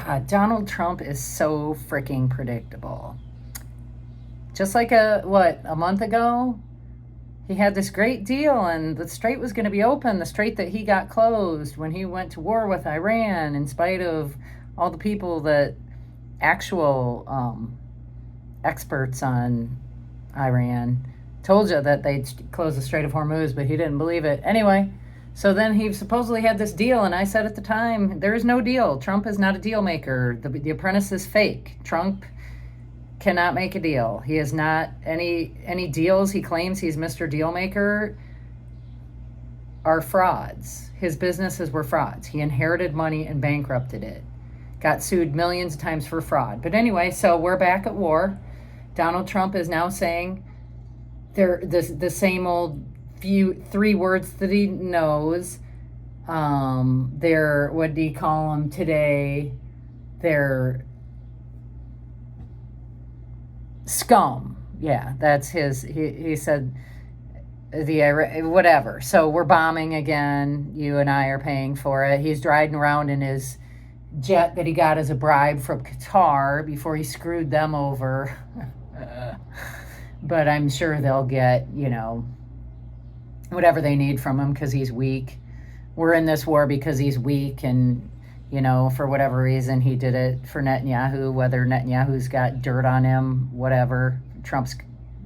God, Donald Trump is so freaking predictable. Just like a month ago, he had this great deal and the strait was going to be open, the strait that he got closed when he went to war with Iran, in spite of all the people that actual experts on Iran told you that they'd close the Strait of Hormuz, but he didn't believe it. Anyway, so then he supposedly had this deal, and I said at the time, there is no deal. Trump is not a deal maker. The Apprentice is fake. Trump cannot make a deal. He has not any deals. He claims he's Mr. Deal Maker are frauds. His businesses were frauds. He inherited money and bankrupted it. Got sued millions of times for fraud. But anyway, so we're back at war. Donald Trump is now saying they're the same old three words that he knows. They're, what do you call them today? They're scum. Yeah, that's his. He said whatever. So we're bombing again. You and I are paying for it. He's driving around in his jet that he got as a bribe from Qatar before he screwed them over. But I'm sure they'll get, whatever they need from him because he's weak. We're in this war because he's weak, and, for whatever reason, he did it for Netanyahu, whether Netanyahu's got dirt on him, whatever. Trump's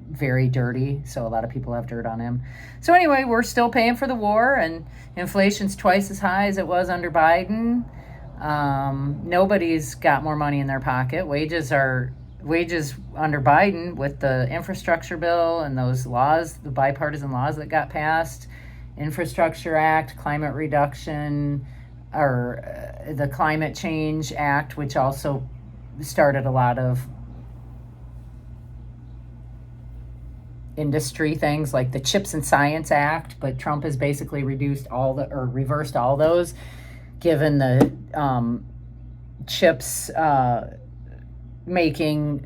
very dirty, so a lot of people have dirt on him. So anyway, we're still paying for the war, and inflation's twice as high as it was under Biden. Nobody's got more money in their pocket. Wages under Biden with the infrastructure bill and those laws, the bipartisan laws that got passed, Infrastructure Act, climate reduction, or the Climate Change Act, which also started a lot of industry things like the Chips and Science Act, but Trump has basically reversed all those, given the chips making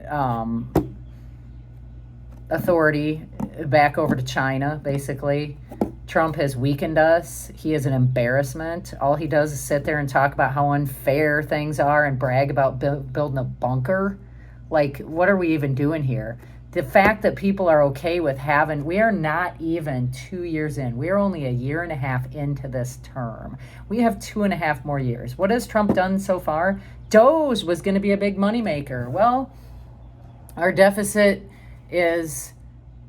authority back over to China, basically. Trump has weakened us. He is an embarrassment. All he does is sit there and talk about how unfair things are and brag about building a bunker. Like, what are we even doing here? The fact that people are okay with we are not even 2 years in. We are only a year and a half into this term. We have 2.5 more years. What has Trump done so far? Doge was going to be a big moneymaker. Well, our deficit is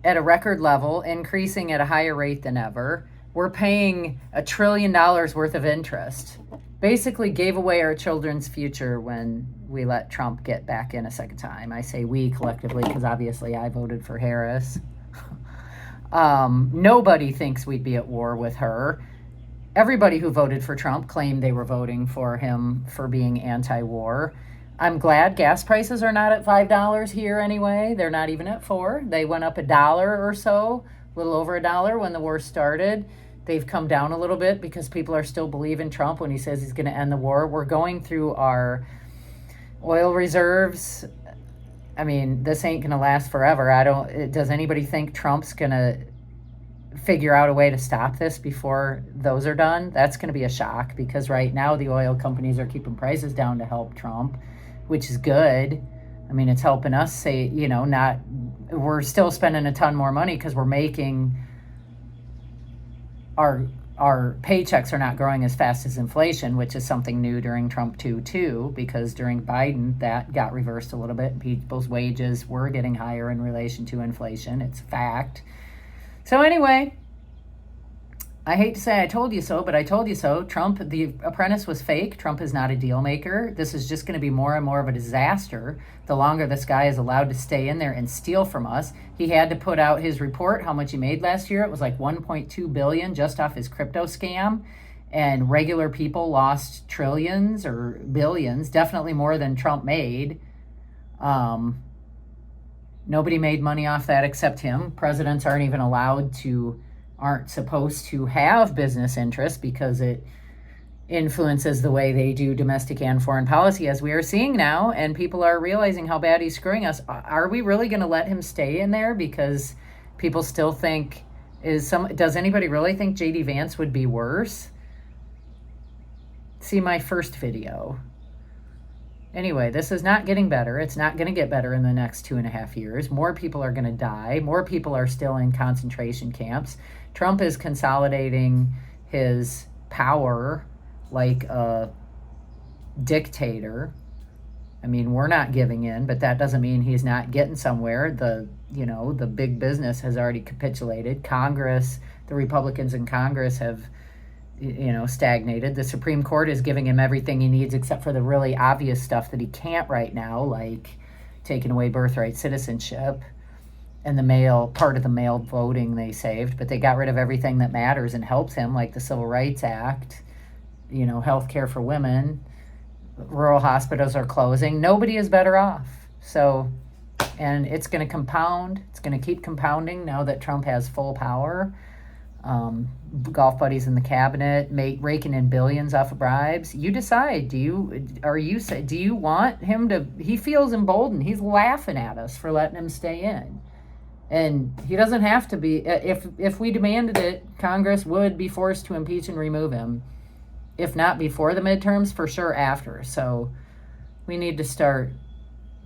at a record level, increasing at a higher rate than ever. We're paying $1 trillion worth of interest. Basically gave away our children's future when we let Trump get back in a second time. I say we collectively because obviously I voted for Harris. Nobody thinks we'd be at war with her. Everybody who voted for Trump claimed they were voting for him for being anti-war. I'm glad gas prices are not at $5 here anyway. They're not even at $4. They went up $1 or so, a little over $1 when the war started. They've come down a little bit because people are still believing Trump when he says he's going to end the war. We're going through our oil reserves. I mean, this ain't going to last forever. Does anybody think Trump's going to figure out a way to stop this before those are done? That's going to be a shock because right now the oil companies are keeping prices down to help Trump, which is good. I mean, it's helping us we're still spending a ton more money because we're making our paychecks are not growing as fast as inflation, which is something new during Trump too, because during Biden that got reversed a little bit. People's wages were getting higher in relation to inflation. It's a fact. So anyway, I hate to say I told you so, but I told you so. Trump, the Apprentice was fake. Trump is not a deal maker. This is just going to be more and more of a disaster the longer this guy is allowed to stay in there and steal from us. He had to put out his report, how much he made last year. It was like $1.2 billion just off his crypto scam. And regular people lost trillions or billions, definitely more than Trump made. Nobody made money off that except him. Presidents aren't supposed to have business interests because it influences the way they do domestic and foreign policy, as we are seeing now, and people are realizing how bad he's screwing us. Are we really going to let him stay in there because people still think does anybody really think J.D. Vance would be worse? See my first video. Anyway, this is not getting better. It's not going to get better in the next 2.5 years. More people are going to die. More people are still in concentration camps. Trump is consolidating his power like a dictator. I mean, we're not giving in, but that doesn't mean he's not getting somewhere. The big business has already capitulated. Congress, the Republicans in Congress have stagnated. The Supreme Court is giving him everything he needs except for the really obvious stuff that he can't right now, like taking away birthright citizenship and part of the mail voting they saved, but they got rid of everything that matters and helps him, like the Civil Rights Act, health care for women. Rural hospitals are closing. Nobody is better off. So, and it's going to compound. It's going to keep compounding now that Trump has full power. Golf buddies in the cabinet raking in billions off of bribes. You decide. Do you want him to? He feels emboldened. He's laughing at us for letting him stay in, and he doesn't have to be. If we demanded it, Congress would be forced to impeach and remove him. If not before the midterms, for sure after. So we need to start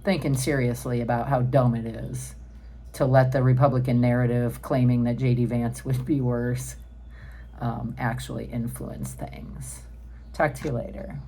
thinking seriously about how dumb it is to let the Republican narrative claiming that J.D. Vance would be worse actually influence things. Talk to you later.